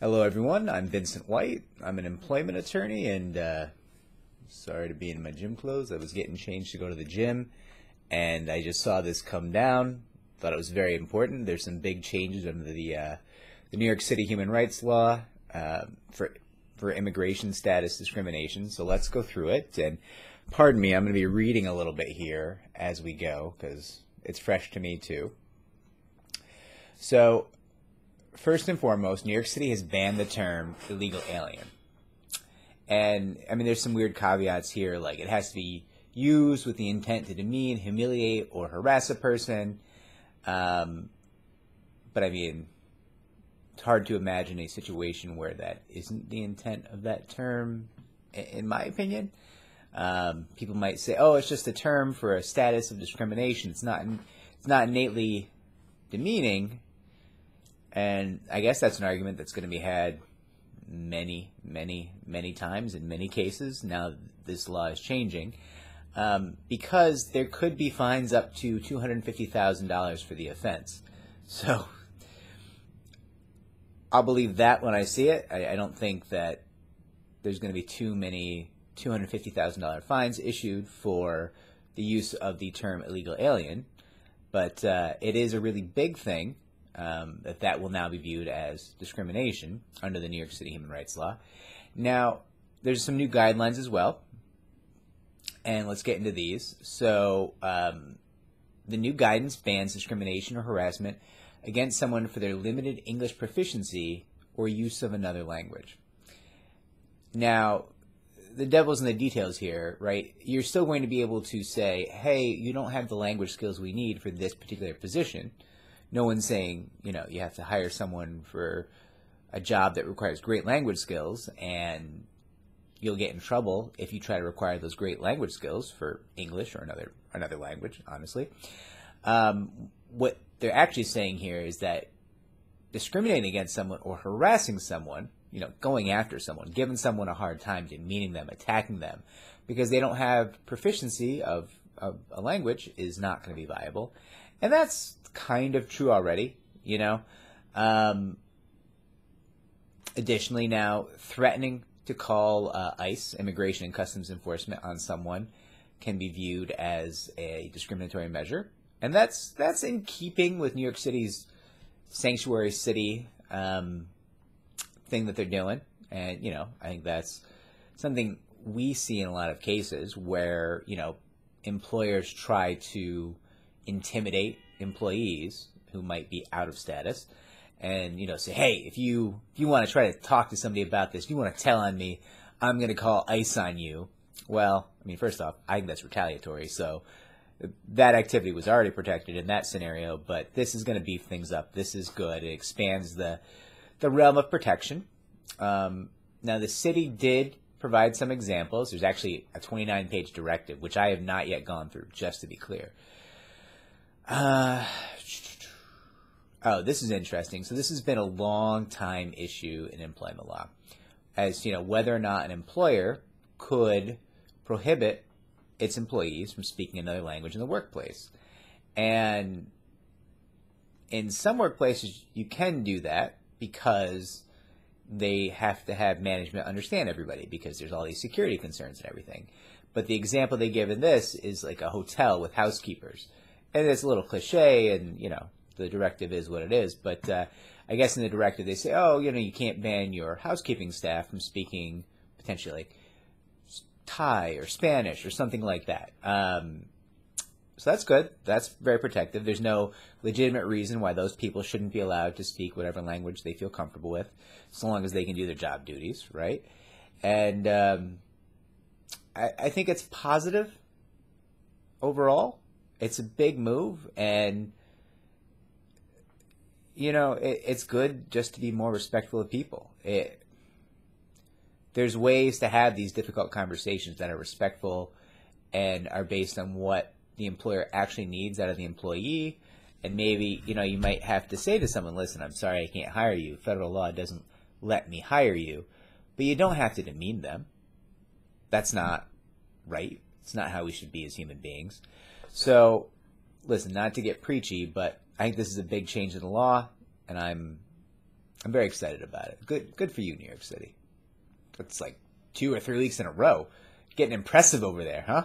Hello, everyone. I'm Vincent White. I'm an employment attorney, and sorry to be in my gym clothes. I was getting changed to go to the gym, and I just saw this come down. Thought it was very important. There's some big changes under the New York City human rights law for immigration status discrimination. So let's go through it. And pardon me, I'm going to be reading a little bit here as we go because it's fresh to me too. So first and foremost, New York City has banned the term illegal alien. And, I mean, there's some weird caveats here, like it has to be used with the intent to demean, humiliate, or harass a person. But, I mean, it's hard to imagine a situation where that isn't the intent of that term, in my opinion. People might say, oh, it's just a term for a status of discrimination. It's not innately demeaning. And I guess that's an argument that's going to be had many, many, many times in many cases. Now this law is changing because there could be fines up to $250,000 for the offense. So I'll believe that when I see it. I don't think that there's going to be too many $250,000 fines issued for the use of the term illegal alien. But it is a really big thing. That will now be viewed as discrimination under the New York City human rights law. Now, there's some new guidelines as well, and let's get into these. So, the new guidance bans discrimination or harassment against someone for their limited English proficiency or use of another language. Now, the devil's in the details here, right? You're still going to be able to say, hey, you don't have the language skills we need for this particular position. No one's saying, you have to hire someone for a job that requires great language skills, and you'll get in trouble if you try to require those great language skills for English or another language, honestly. What they're actually saying here is that discriminating against someone or harassing someone, going after someone, giving someone a hard time, demeaning them, attacking them, because they don't have proficiency of a language is not going to be viable. And that's kind of true already, Additionally, now, threatening to call ICE, Immigration and Customs Enforcement, on someone can be viewed as a discriminatory measure. And that's in keeping with New York City's sanctuary city thing that they're doing. And, I think that's something we see in a lot of cases where, employers try to intimidate employees who might be out of status and, say, hey, if you want to try to talk to somebody about this, you want to tell on me, I'm going to call ICE on you. Well, I mean, first off, I think that's retaliatory. So that activity was already protected in that scenario, but this is going to beef things up. This is good. It expands the realm of protection. Now, the city did provide some examples. There's actually a 29-page directive, which I have not yet gone through, just to be clear. This is interesting. So this has been a long time issue in employment law, as whether or not an employer could prohibit its employees from speaking another language in the workplace. And in some workplaces, you can do that because they have to have management understand everybody because there's all these security concerns and everything. But the example they give in this is like a hotel with housekeepers. And it's a little cliche, and, the directive is what it is. But I guess in the directive they say, you can't ban your housekeeping staff from speaking potentially like Thai or Spanish or something like that. So that's good. That's very protective. There's no legitimate reason why those people shouldn't be allowed to speak whatever language they feel comfortable with, so long as they can do their job duties, right? And I think it's positive overall. It's a big move, and, it's good just to be more respectful of people. There's ways to have these difficult conversations that are respectful and are based on what the employer actually needs out of the employee. And maybe, you might have to say to someone, listen, I'm sorry I can't hire you. Federal law doesn't let me hire you. But you don't have to demean them. That's not right. It's not how we should be as human beings. So, listen, not to get preachy, but I think this is a big change in the law, and I'm I'm very excited about it. Good for you, New York City. It's like 2 or 3 weeks in a row. Getting impressive over there, huh?